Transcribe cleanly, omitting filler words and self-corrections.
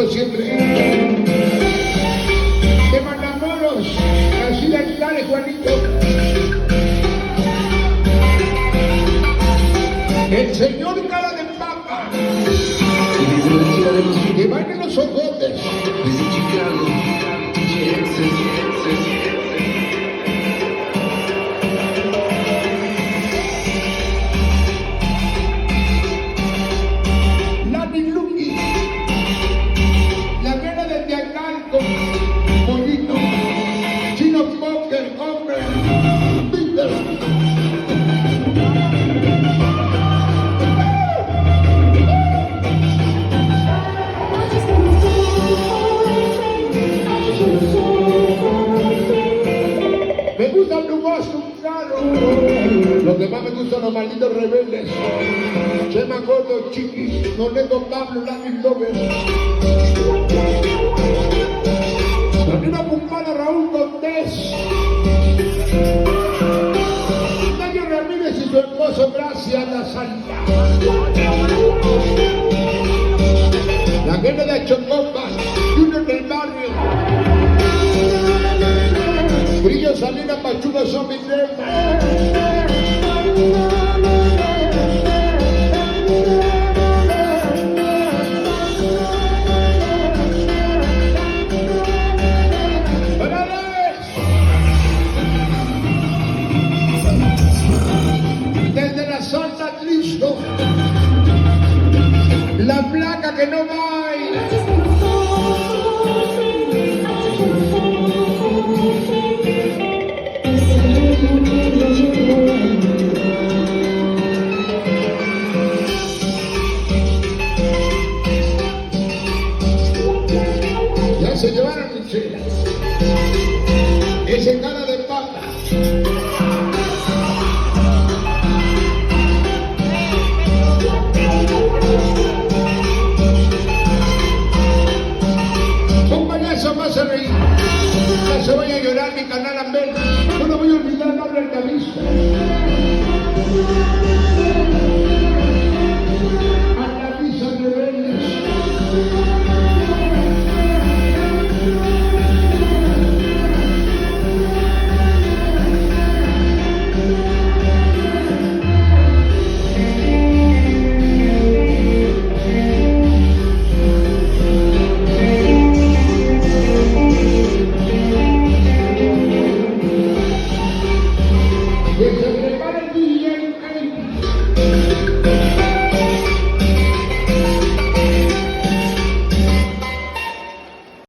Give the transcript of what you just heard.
recuerdo siempre. De Matamoros, así de Aguilar, Juanito. El señor cara de papa. Que van en los ojotes. Me gusta tu voz, tu carro. Lo que más me gustan los malditos rebeldes. Chema Gordo, Chiquis, Noneto Pablo, Latin Lover. También Pumpana, Raúl Cortés. Mario Ramírez y su esposo, Gracias La Santa. La gente de Chocopa, Junior del Barrio. Brillo, Salina, Pachuca, son mis temas. Desde la Santa Cristo, la placa que no va. Ya se llevaron mi chela. Ese cara de papa. Un payaso más a reír. No se vaya a llorar mi canal Amber. No lo voy a olvidar, no habla el camisa.